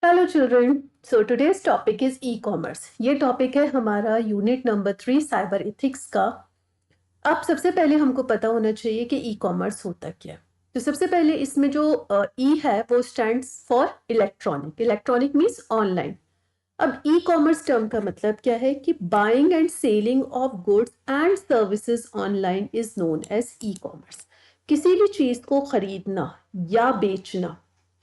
Hello children, so today's topic is e commerce. ये topic है हमारा यूनिट नंबर 3 साइबर एथिक्स का। अब सबसे पहले हमको पता होना चाहिए कि ई कॉमर्स होता क्या है। तो सबसे पहले इसमें जो ई है वो stands for electronic. Electronic means online. अब ई कॉमर्स टर्म का मतलब क्या है कि buying and selling of goods and services online is known as e-commerce. किसी भी चीज को खरीदना या बेचना,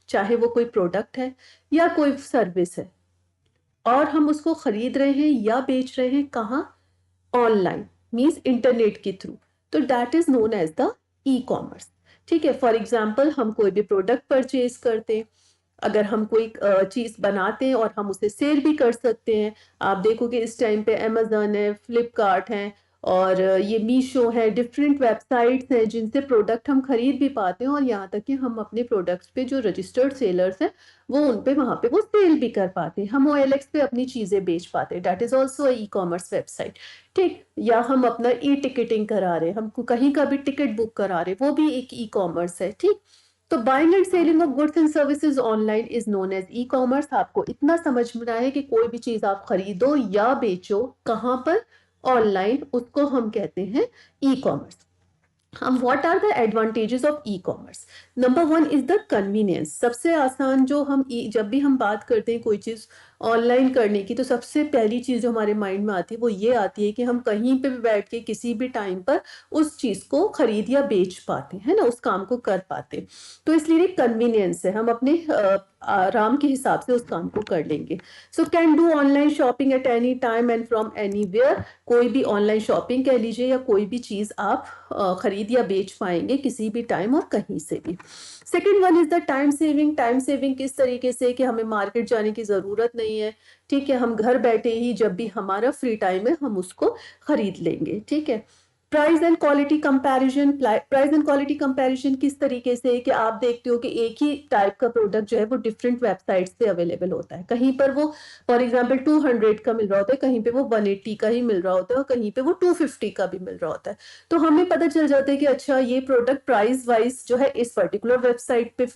चाहे वो कोई प्रोडक्ट है या कोई सर्विस है, और हम उसको खरीद रहे हैं या बेच रहे हैं कहाँ? ऑनलाइन, मीन्स इंटरनेट के थ्रू। तो that is known as the e-commerce. ठीक है, फॉर एग्जाम्पल हम कोई भी प्रोडक्ट परचेज करते हैं, अगर हम कोई चीज बनाते हैं और हम उसे सेल भी कर सकते हैं। आप देखोगे इस टाइम पे अमेजन है, फ्लिपकार्ट है और ये मीशो है, डिफरेंट वेबसाइट्स हैं जिनसे प्रोडक्ट हम खरीद भी पाते हैं, और यहाँ तक कि हम अपने प्रोडक्ट्स पे जो रजिस्टर्ड सेलर्स हैं वो उन पे वहाँ पे वो सेल भी कर पाते हैं। हम OLX पे अपनी चीजें बेच पाते हैं, that is also e commerce website. ठीक, या हम अपना ई टिकटिंग करा रहे हैं, हमको कहीं का भी टिकट बुक करा रहे हैं, वो भी एक ई कॉमर्स है। ठीक, तो buying and selling of goods and services online is known as e-commerce. आपको इतना समझना है कि कोई भी चीज आप खरीदो या बेचो कहाँ पर? ऑनलाइन, उसको हम कहते हैं ई कॉमर्स। हम what are the advantages of e-commerce? Number one is the convenience. सबसे आसान जो हम जब भी हम बात करते हैं कोई चीज ऑनलाइन करने की, तो सबसे पहली चीज जो हमारे माइंड में आती है वो ये आती है कि हम कहीं पे भी बैठ के किसी भी टाइम पर उस चीज को खरीद या बेच पाते हैं ना, उस काम को कर पाते हैं। तो इसलिए कन्वीनियंस है, हम अपने आराम के हिसाब से उस काम को कर लेंगे। So can do online shopping at any time and from anywhere. कोई भी ऑनलाइन शॉपिंग कह लीजिए या कोई भी चीज आप खरीद या बेच पाएंगे किसी भी टाइम और कहीं से भी। Second one is the time saving. Time saving किस तरीके से कि हमें मार्केट जाने की जरूरत नहीं है। ठीक है, हम घर बैठे ही जब भी हमारा फ्री टाइम है हम उसको खरीद लेंगे। ठीक है, price and quality comparison. Price and quality comparison किस तरीके से कि आप देखते हो कि एक ही टाइप का प्रोडक्ट जो है वो डिफरेंट वेबसाइट से अवेलेबल होता है। कहीं पर वो फॉर एग्जांपल 200 का मिल रहा होता है, कहीं पे वो 180 का ही मिल रहा होता है, और कहीं पे वो 250 का भी मिल रहा होता है। तो हमें पता चल जाता है कि अच्छा ये प्रोडक्ट प्राइस वाइज जो है इस पर्टिकुलर वेबसाइट पे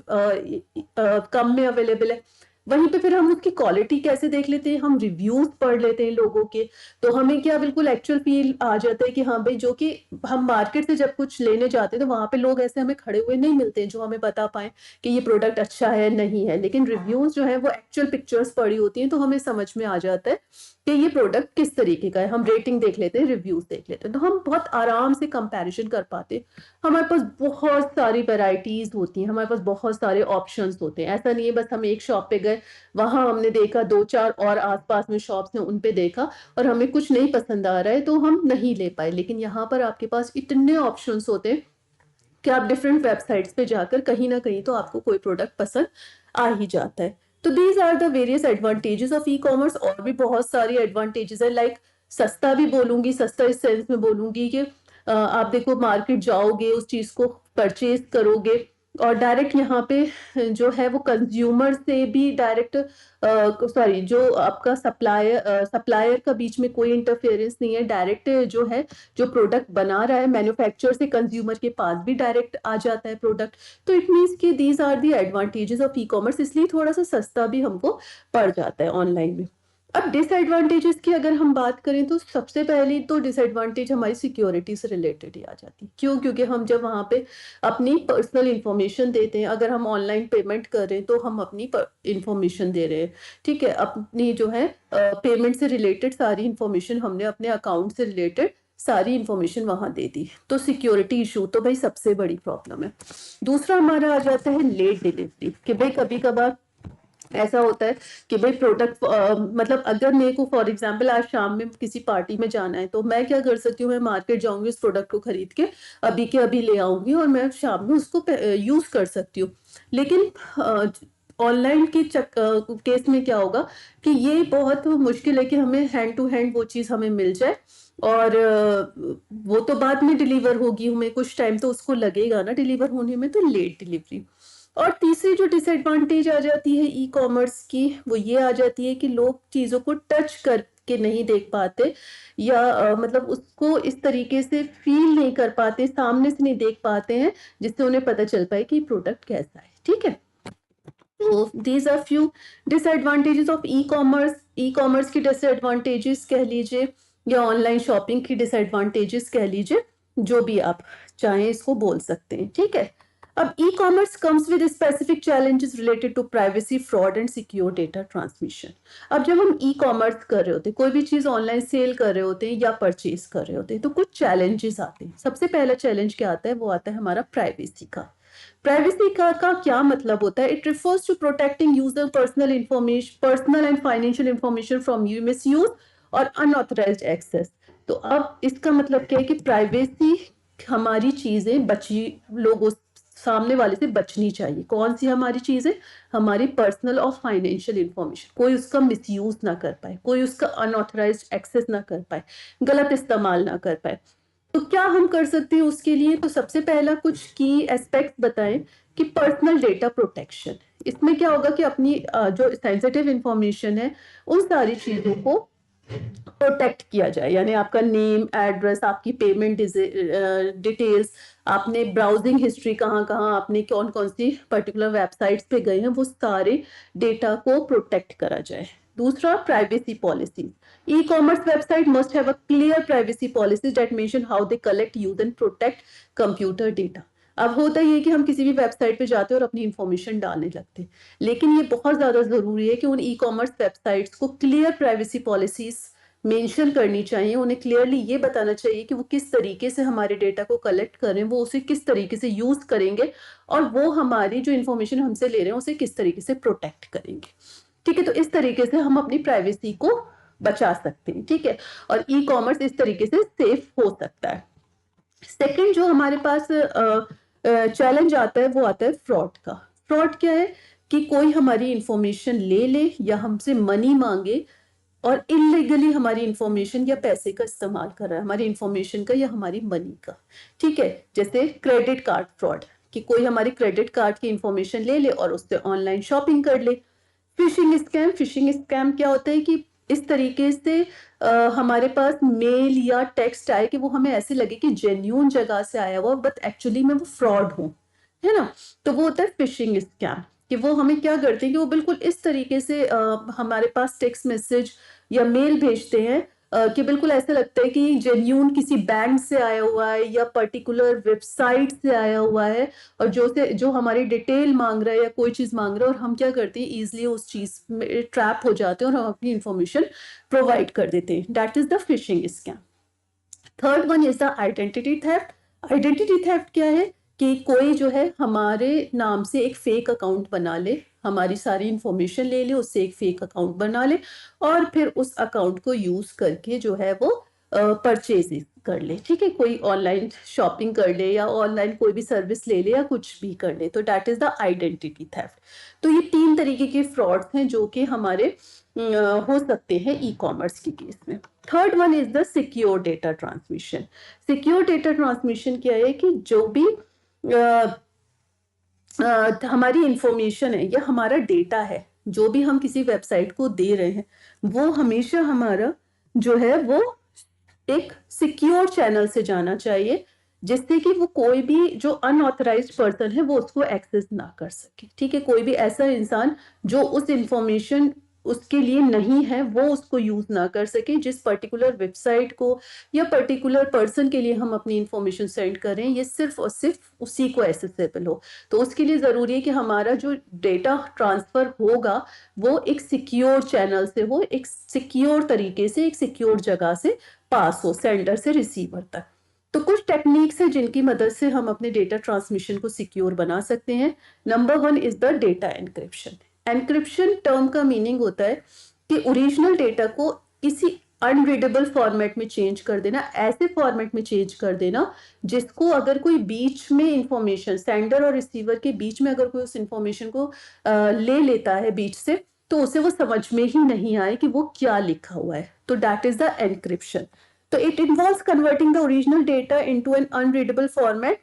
कम में अवेलेबल है। वहीं पे फिर हम उसकी क्वालिटी कैसे देख लेते हैं? हम रिव्यूज पढ़ लेते हैं लोगों के। तो हमें क्या बिल्कुल एक्चुअल फील आ जाता है कि हाँ भाई, जो कि हम मार्केट से जब कुछ लेने जाते हैं तो वहां पे लोग ऐसे हमें खड़े हुए नहीं मिलते हैं जो हमें बता पाए कि ये प्रोडक्ट अच्छा है नहीं है, लेकिन रिव्यूज जो है वो एक्चुअल पिक्चर्स पड़ी होती हैं, तो हमें समझ में आ जाता है कि ये प्रोडक्ट किस तरीके का है। हम रेटिंग देख लेते हैं, रिव्यूज देख लेते हैं, तो हम बहुत आराम से कंपैरिजन कर पाते हैं। हमारे पास बहुत सारी वैरायटीज होती हैं, हमारे पास बहुत सारे ऑप्शंस होते हैं। ऐसा नहीं है बस हम एक शॉप पे गए, वहां हमने देखा, दो चार और आसपास में शॉप्स हैं उन पे देखा और हमें कुछ नहीं पसंद आ रहा है तो हम नहीं ले पाए। लेकिन यहाँ पर आपके पास इतने ऑप्शंस होते हैं कि आप डिफरेंट वेबसाइट्स पे जाकर कहीं ना कहीं तो आपको कोई प्रोडक्ट पसंद आ ही जाता है। तो these are the various advantages of e-commerce. और भी बहुत सारी एडवांटेजेस है, लाइक सस्ता भी बोलूंगी, सस्ता इस सेंस में बोलूंगी कि आप देखो मार्केट जाओगे, उस चीज को परचेज करोगे और डायरेक्ट यहाँ पे जो है वो कंज्यूमर से भी डायरेक्ट, सॉरी, जो आपका सप्लायर का बीच में कोई इंटरफेरेंस नहीं है। डायरेक्ट जो है, जो प्रोडक्ट बना रहा है मैन्युफैक्चरर से कंज्यूमर के पास भी डायरेक्ट आ जाता है प्रोडक्ट। तो इट मीन्स कि these are the advantages of e-commerce, इसलिए थोड़ा सा सस्ता भी हमको पड़ जाता है ऑनलाइन में। अब डिसएडवांटेजेस की अगर हम बात करें तो सबसे पहली तो डिसएडवांटेज हमारी सिक्योरिटी से रिलेटेड ही आ जाती है। क्यों? क्योंकि हम जब वहां पे अपनी पर्सनल इंफॉर्मेशन देते हैं, अगर हम ऑनलाइन पेमेंट कर रहे हैं तो हम अपनी इंफॉर्मेशन दे रहे हैं। ठीक है, अपनी जो है पेमेंट से रिलेटेड सारी इंफॉर्मेशन हमने अपने अकाउंट से रिलेटेड सारी इंफॉर्मेशन वहां दे दी, तो सिक्योरिटी इशू तो भाई सबसे बड़ी प्रॉब्लम है। दूसरा हमारा आ जाता है लेट डिलीवरी, कि भाई कभी कभार ऐसा होता है कि भाई प्रोडक्ट, मतलब अगर मेरे को फॉर एग्जांपल आज शाम में किसी पार्टी में जाना है तो मैं क्या कर सकती हूँ, मैं मार्केट जाऊंगी, उस प्रोडक्ट को खरीद के अभी के अभी ले आऊंगी और मैं शाम में उसको यूज कर सकती हूँ। लेकिन ऑनलाइन की केस में क्या होगा कि ये बहुत मुश्किल है कि हमें हैंड टू हैंड वो चीज़ हमें मिल जाए, और वो तो बाद में डिलीवर होगी, हमें कुछ टाइम तो उसको लगेगा ना डिलीवर होने में, तो लेट डिलीवरी। और तीसरी जो डिसएडवांटेज आ जाती है ई कॉमर्स की, वो ये आ जाती है कि लोग चीज़ों को टच करके नहीं देख पाते, या मतलब उसको इस तरीके से फील नहीं कर पाते, सामने से नहीं देख पाते हैं जिससे उन्हें पता चल पाए कि प्रोडक्ट कैसा है। ठीक है, तो these are few disadvantages of e-commerce. E-commerce की डिसएडवांटेजेस कह लीजिए या ऑनलाइन शॉपिंग की डिसएडवांटेजेस कह लीजिए, जो भी आप चाहें इसको बोल सकते हैं, ठीक है। अब e-commerce comes with specific challenges related to privacy, fraud and secure data transmission. अब जब हम ई कॉमर्स कर रहे होते हैं, कोई भी चीज ऑनलाइन सेल कर रहे होते हैं या परचेज कर रहे होते हैं, तो कुछ चैलेंजेस आते हैं। सबसे पहला चैलेंज क्या आता है, वो आता है हमारा प्राइवेसी का। प्राइवेसी का क्या मतलब होता है? It refers to protecting user personal information, personal and financial information from you misuse और अनऑथराइज्ड एक्सेस। तो अब इसका मतलब क्या है कि प्राइवेसी, हमारी चीजें बची, लोगों सामने वाले से बचनी चाहिए। कौन सी हमारी चीजें? हमारी पर्सनल और फाइनेंशियल इंफॉर्मेशन। कोई उसका मिसयूज ना कर पाए, कोई उसका अनऑथराइज्ड एक्सेस ना कर पाए, गलत इस्तेमाल ना कर पाए। तो क्या हम कर सकते हैं उसके लिए? तो सबसे पहला कुछ की एस्पेक्ट बताएं कि पर्सनल डेटा प्रोटेक्शन। इसमें क्या होगा कि अपनी जो सेंसिटिव इंफॉर्मेशन है, उन सारी चीजों को प्रोटेक्ट किया जाए। यानी आपका नेम, एड्रेस, आपकी पेमेंट डिटेल्स, आपने ब्राउजिंग हिस्ट्री, कहाँ कहाँ आपने कौन कौन सी पर्टिकुलर वेबसाइट्स पे गए हैं, वो सारे डेटा को प्रोटेक्ट करा जाए। दूसरा, privacy policies. E-commerce website must have a clear privacy policies that mention how they collect, use and protect computer data. अब होता ही है कि हम किसी भी वेबसाइट पे जाते हैं और अपनी इंफॉर्मेशन डालने लगते हैं, लेकिन ये बहुत ज्यादा जरूरी है कि उन ई कॉमर्स वेबसाइट्स को क्लियर प्राइवेसी पॉलिसीज मेंशन करनी चाहिए। उन्हें क्लियरली ये बताना चाहिए कि वो किस तरीके से हमारे डेटा को कलेक्ट करें, वो उसे किस तरीके से यूज करेंगे, और वो हमारी जो इंफॉर्मेशन हमसे ले रहे हैं उसे किस तरीके से प्रोटेक्ट करेंगे। ठीक है, तो इस तरीके से हम अपनी प्राइवेसी को बचा सकते हैं, ठीक है, और ई कॉमर्स इस तरीके से सेफ हो सकता है। सेकंड जो हमारे पास चैलेंज आता है, वो आता है फ्रॉड का। फ्रॉड क्या है कि कोई हमारी इंफॉर्मेशन ले ले या हमसे मनी मांगे और इलीगली हमारी इंफॉर्मेशन या पैसे का इस्तेमाल कर रहा है, हमारी इंफॉर्मेशन का या हमारी मनी का। ठीक है, जैसे क्रेडिट कार्ड फ्रॉड, कि कोई हमारी क्रेडिट कार्ड की इंफॉर्मेशन ले ले और उससे ऑनलाइन शॉपिंग कर ले। Fishing scam. फिशिंग स्कैम क्या होता है कि इस तरीके से हमारे पास मेल या टेक्स्ट आए कि वो हमें ऐसे लगे कि जेन्यून जगह से आया हुआ, बट एक्चुअली में वो फ्रॉड हो, है ना। तो वो होता है फिशिंग स्कैम, कि वो हमें क्या करते हैं कि वो बिल्कुल इस तरीके से हमारे पास टेक्स्ट मैसेज या मेल भेजते हैं कि बिल्कुल ऐसा लगता है कि जेन्यून किसी बैंक से आया हुआ है या पर्टिकुलर वेबसाइट से आया हुआ है, और जो हमारी डिटेल मांग रहा है या कोई चीज मांग रहा है, और हम क्या करते हैं, इजिली उस चीज में ट्रैप हो जाते हैं और हम अपनी इंफॉर्मेशन प्रोवाइड कर देते हैं। That is the fishing scam. Third one is the identity theft. Identity theft क्या है कि कोई जो है हमारे नाम से एक फेक अकाउंट बना ले, हमारी सारी इंफॉर्मेशन ले ले, उससे एक फेक अकाउंट बना ले और फिर उस अकाउंट को यूज करके जो है वो परचेज कर ले। ठीक है, कोई ऑनलाइन शॉपिंग कर ले या ऑनलाइन कोई भी सर्विस ले ले या कुछ भी कर ले, तो that is the identity theft. तो ये तीन तरीके के फ्रॉड्स हैं जो कि हमारे हो सकते हैं ई कॉमर्स के केस में। Third one is the secure data transmission. Secure data transmission क्या है कि जो भी हमारी इंफॉर्मेशन है या हमारा डेटा है, जो भी हम किसी वेबसाइट को दे रहे हैं, वो हमेशा हमारा जो है वो एक सिक्योर चैनल से जाना चाहिए, जिससे कि वो कोई भी जो अनऑथराइज्ड पर्सन है वो उसको एक्सेस ना कर सके। ठीक है, कोई भी ऐसा इंसान जो उस इंफॉर्मेशन उसके लिए नहीं है वो उसको यूज ना कर सके। जिस पर्टिकुलर वेबसाइट को या पर्टिकुलर पर्सन के लिए हम अपनी इंफॉर्मेशन सेंड करें, ये सिर्फ और सिर्फ उसी को एक्सेसिबल हो। तो उसके लिए जरूरी है कि हमारा जो डेटा ट्रांसफर होगा वो एक सिक्योर चैनल से हो, एक सिक्योर तरीके से, एक सिक्योर जगह से पास हो, सेंडर से रिसीवर तक। तो कुछ टेक्निक्स हैं जिनकी मदद से हम अपने डेटा ट्रांसमिशन को सिक्योर बना सकते हैं। Number one is the data encryption. Encryption term का मीनिंग होता है कि ओरिजिनल डेटा को किसी अनरीडेबल फॉर्मेट में चेंज कर देना, ऐसे फॉर्मेट में चेंज कर देना जिसको अगर कोई बीच में इंफॉर्मेशन, सेंडर और रिसीवर के बीच में अगर कोई उस इंफॉर्मेशन को ले लेता है बीच से, तो उसे वो समझ में ही नहीं आए कि वो क्या लिखा हुआ है। तो दैट इज द एनक्रिप्शन। तो it involves converting the original data into an unreadable format,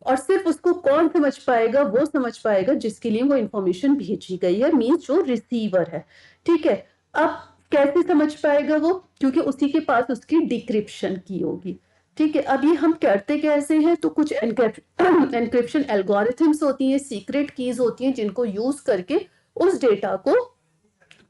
और सिर्फ उसको कौन समझ पाएगा? वो समझ पाएगा जिसके लिए वो इंफॉर्मेशन भेजी गई है, मीन्स जो रिसीवर है। ठीक है, अब कैसे समझ पाएगा वो? क्योंकि उसी के पास उसकी डिक्रिप्शन की होगी। ठीक है, अब ये हम करते कैसे हैं? तो कुछ एनक्रिप्शन एल्गोरिथम्स होती हैं, सीक्रेट कीज होती हैं, जिनको यूज करके उस डेटा को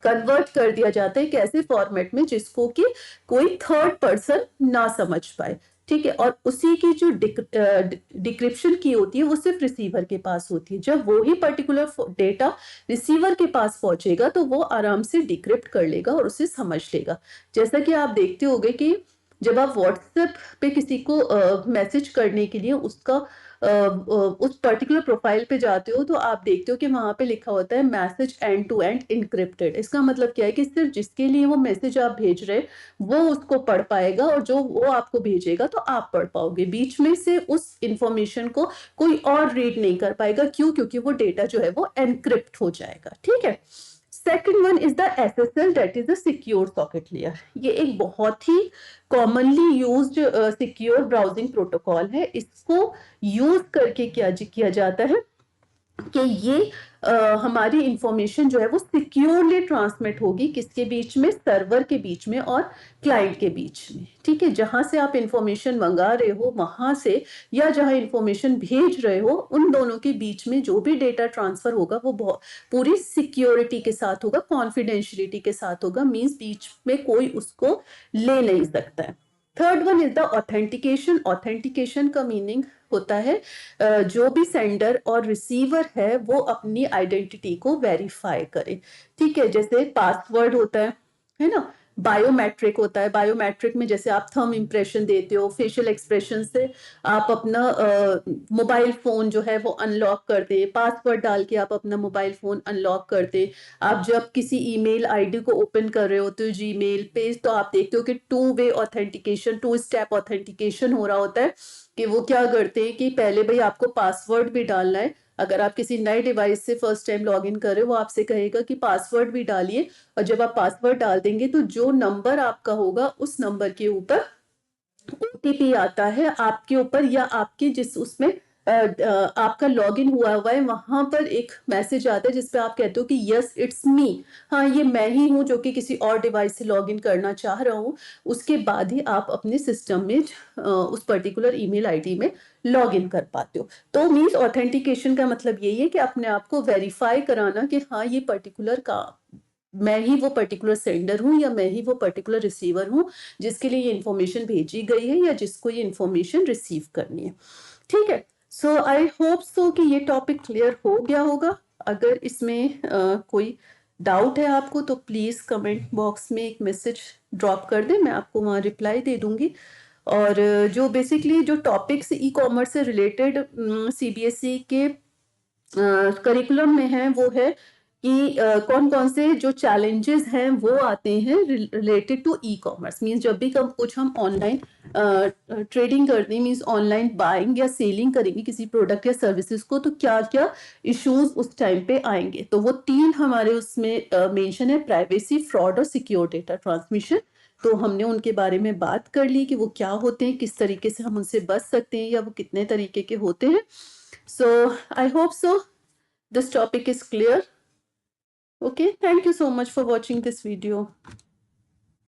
कन्वर्ट कर दिया जाता है एक ऐसे फॉर्मेट में जिसको कि कोई थर्ड पर्सन ना समझ पाए, ठीक है। और उसी की जो डिक्रिप्शन की होती है वो सिर्फ रिसीवर के पास होती है। जब वो ही पर्टिकुलर डेटा रिसीवर के पास पहुंचेगा तो वो आराम से डिक्रिप्ट कर लेगा और उसे समझ लेगा। जैसा कि आप देखते होंगे कि जब आप व्हाट्सएप पे किसी को मैसेज करने के लिए उसका उस पर्टिकुलर प्रोफाइल पे जाते हो तो आप देखते हो कि वहां पे लिखा होता है message end to end encrypted. इसका मतलब क्या है कि सिर्फ जिसके लिए वो मैसेज आप भेज रहे वो उसको पढ़ पाएगा और जो वो आपको भेजेगा तो आप पढ़ पाओगे। बीच में से उस इंफॉर्मेशन को कोई और रीड नहीं कर पाएगा। क्यों? क्योंकि वो डेटा जो है वो एनक्रिप्ट हो जाएगा, ठीक है। Second one is the SSL, that is the secure socket layer. ये एक बहुत ही commonly used secure browsing protocol है। इसको यूज करके क्या किया जाता है कि ये हमारी इंफॉर्मेशन जो है वो सिक्योरली ट्रांसमिट होगी किसके बीच में? सर्वर के बीच में और क्लाइंट के बीच में, ठीक है। जहां से आप इंफॉर्मेशन मंगा रहे हो वहां से या जहां इंफॉर्मेशन भेज रहे हो उन दोनों के बीच में जो भी डेटा ट्रांसफर होगा वो पूरी सिक्योरिटी के साथ होगा, कॉन्फिडेंशियलिटी के साथ होगा। मींस बीच में कोई उसको ले नहीं सकता है। Third one is the authentication. Authentication का मीनिंग होता है जो भी सेंडर और रिसीवर है वो अपनी आइडेंटिटी को वेरीफाई करे, ठीक है। जैसे पासवर्ड होता है ना, बायोमेट्रिक होता है। बायोमेट्रिक में जैसे आप थंब इंप्रेशन देते हो, फेशियल एक्सप्रेशन से आप अपना मोबाइल फोन जो है वो अनलॉक करते, पासवर्ड डाल के आप अपना मोबाइल फोन अनलॉक करते। आप जब किसी ईमेल आईडी को ओपन कर रहे होते हो जीमेल पे तो आप देखते हो कि 2 वे ऑथेंटिकेशन, 2 स्टेप ऑथेंटिकेशन हो रहा होता है। कि वो क्या करते हैं कि पहले भाई आपको पासवर्ड भी डालना है। अगर आप किसी नए डिवाइस से फर्स्ट टाइम लॉगिन कर रहे हो वो आपसे कहेगा कि पासवर्ड भी डालिए, और जब आप पासवर्ड डाल देंगे तो जो नंबर आपका होगा उस नंबर के ऊपर ओटीपी आता है आपके ऊपर, या आपके जिस उसमें आपका लॉगिन हुआ हुआ है वहां पर एक मैसेज आता है जिसपे आप कहते हो कि यस इट्स मी, हाँ ये मैं ही हूं जो कि किसी और डिवाइस से लॉगिन करना चाह रहा हूं। उसके बाद ही आप अपने सिस्टम में उस पर्टिकुलर ईमेल आईडी में लॉगिन कर पाते हो। तो मीन्स ऑथेंटिकेशन का मतलब यही है कि अपने आप को वेरीफाई कराना कि हाँ ये पर्टिकुलर का मैं ही वो पर्टिकुलर सेंडर हूं या मैं ही वो पर्टिकुलर रिसीवर हूं जिसके लिए ये इंफॉर्मेशन भेजी गई है या जिसको ये इंफॉर्मेशन रिसीव करनी है, ठीक है। सो आई होप सो कि ये टॉपिक क्लियर हो गया होगा। अगर इसमें कोई डाउट है आपको तो प्लीज कमेंट बॉक्स में एक मैसेज ड्रॉप कर दें, मैं आपको वहाँ रिप्लाई दे दूंगी। और जो बेसिकली जो टॉपिक्स ई कॉमर्स से रिलेटेड CBSE के करिकुलम में है वो है कि कौन कौन से जो चैलेंजेस हैं वो आते हैं related to e-commerce. Means जब भी कुछ हम ऑनलाइन ट्रेडिंग करते हैं, मीन्स ऑनलाइन बाइंग या सेलिंग करेंगे किसी प्रोडक्ट या सर्विसेज को, तो क्या क्या इश्यूज उस टाइम पे आएंगे। तो वो 3 हमारे उसमें मेंशन है, प्राइवेसी, फ्रॉड और सिक्योर डेटा ट्रांसमिशन। तो हमने उनके बारे में बात कर ली कि वो क्या होते हैं, किस तरीके से हम उनसे बच सकते हैं या वो कितने तरीके के होते हैं। So I hope so this topic is clear. Okay, thank you so much for watching this video.